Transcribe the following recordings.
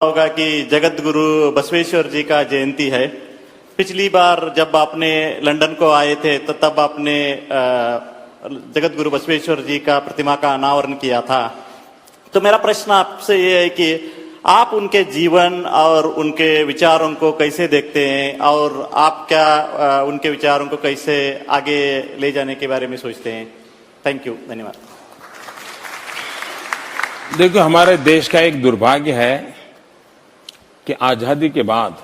होगा कि जगत गुरु बसवेश्वर जी का जयंती है। पिछली बार जब आपने लंदन को आए थे तो तब आपने जगत गुरु बसवेश्वर जी का प्रतिमा का अनावरण किया था। तो मेरा प्रश्न आपसे ये है कि आप उनके जीवन और उनके विचारों को कैसे देखते हैं और आप क्या उनके विचारों को कैसे आगे ले जाने के बारे में सोचते हैं? थैंक यू, धन्यवाद। देखो, हमारे देश का एक दुर्भाग्य है कि आजादी के बाद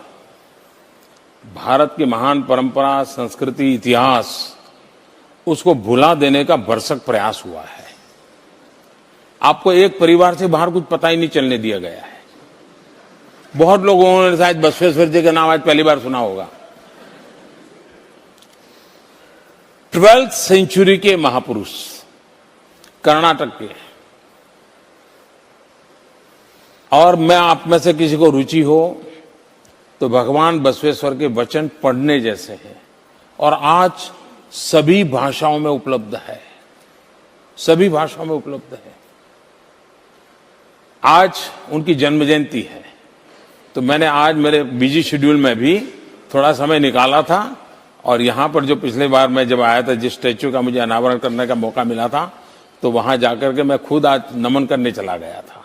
भारत की महान परंपरा, संस्कृति, इतिहास उसको भुला देने का भरसक प्रयास हुआ है। आपको एक परिवार से बाहर कुछ पता ही नहीं चलने दिया गया है। बहुत लोगों ने शायद बसवेश्वर जी का नाम आज पहली बार सुना होगा। 12th सेंचुरी के महापुरुष, कर्नाटक के। और मैं आप में से किसी को रुचि हो तो भगवान बसवेश्वर के वचन पढ़ने जैसे हैं और आज सभी भाषाओं में उपलब्ध है, सभी भाषाओं में उपलब्ध है। आज उनकी जन्म जयंती है, तो मैंने आज मेरे बिजी शेड्यूल में भी थोड़ा समय निकाला था और यहां पर जो पिछले बार मैं जब आया था, जिस स्टैच्यू का मुझे अनावरण करने का मौका मिला था, तो वहां जाकर के मैं खुद आज नमन करने चला गया था।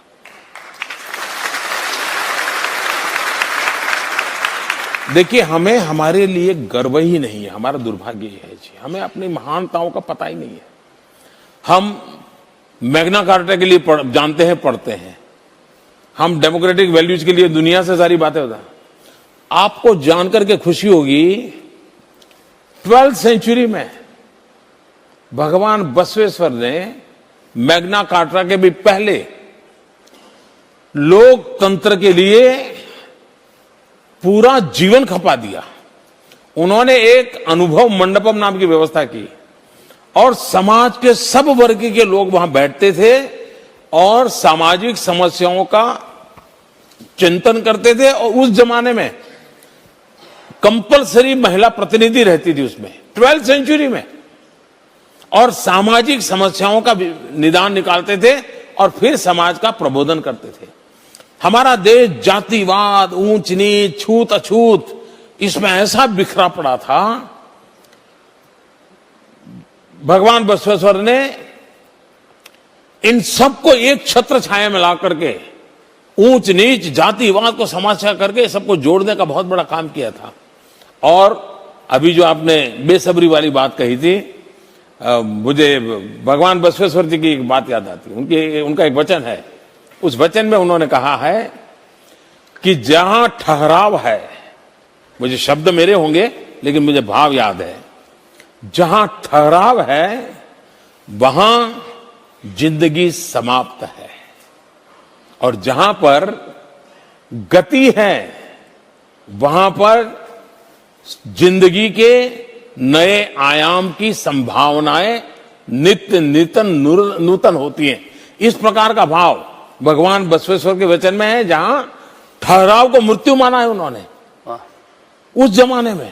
देखिए, हमें हमारे लिए गर्व ही नहीं है, हमारा दुर्भाग्य ही है जी। हमें अपनी महानताओं का पता ही नहीं है। हम मैग्ना कार्टा के लिए जानते हैं, पढ़ते हैं। हम डेमोक्रेटिक वैल्यूज के लिए दुनिया से सारी बातें होता है। आपको जानकर के खुशी होगी, 12th सेंचुरी में भगवान बसवेश्वर ने मैग्ना कार्टा के भी पहले लोकतंत्र के लिए पूरा जीवन खपा दिया। उन्होंने एक अनुभव मंडपम नाम की व्यवस्था की और समाज के सब वर्ग के लोग वहां बैठते थे और सामाजिक समस्याओं का चिंतन करते थे। और उस जमाने में कंपलसरी महिला प्रतिनिधि रहती थी उसमें, 12th सेंचुरी में, और सामाजिक समस्याओं का निदान निकालते थे और फिर समाज का प्रबोधन करते थे। हमारा देश जातिवाद, ऊंच नीच, छूत अछूत, इसमें ऐसा बिखरा पड़ा था। भगवान बसवेश्वर ने इन सबको एक छत्र छाया में ला करके ऊंच नीच, जातिवाद को समस्या करके सबको जोड़ने का बहुत बड़ा काम किया था। और अभी जो आपने बेसब्री वाली बात कही थी, मुझे भगवान बसवेश्वर जी की एक बात याद आती। उनका एक वचन है, उस वचन में उन्होंने कहा है कि जहां ठहराव है, मुझे शब्द मेरे होंगे लेकिन मुझे भाव याद है, जहां ठहराव है वहां जिंदगी समाप्त है और जहां पर गति है वहां पर जिंदगी के नए आयाम की संभावनाएं नित्य नूतन होती हैं। इस प्रकार का भाव भगवान बसवेश्वर के वचन में है, जहां ठहराव को मृत्यु माना है उन्होंने उस जमाने में।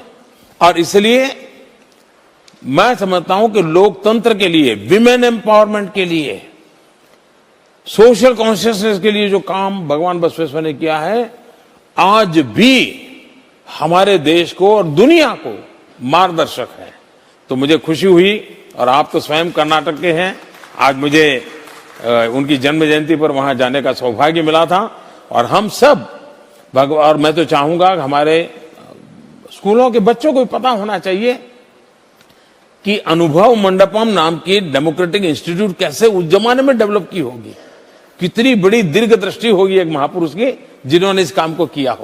और इसलिए मैं समझता हूं कि लोकतंत्र के लिए, विमेन एम्पावरमेंट के लिए, सोशल कॉन्शियसनेस के लिए जो काम भगवान बसवेश्वर ने किया है, आज भी हमारे देश को और दुनिया को मार्गदर्शक है। तो मुझे खुशी हुई, और आप तो स्वयं कर्नाटक के हैं, आज मुझे उनकी जन्म जयंती पर वहां जाने का सौभाग्य मिला था। और हम सब और मैं तो चाहूंगा कि हमारे स्कूलों के बच्चों को पता होना चाहिए कि अनुभव मंडपम नाम की डेमोक्रेटिक इंस्टीट्यूट कैसे उस जमाने में डेवलप की होगी, कितनी बड़ी दीर्घ दृष्टि होगी एक महापुरुष की जिन्होंने इस काम को किया हो।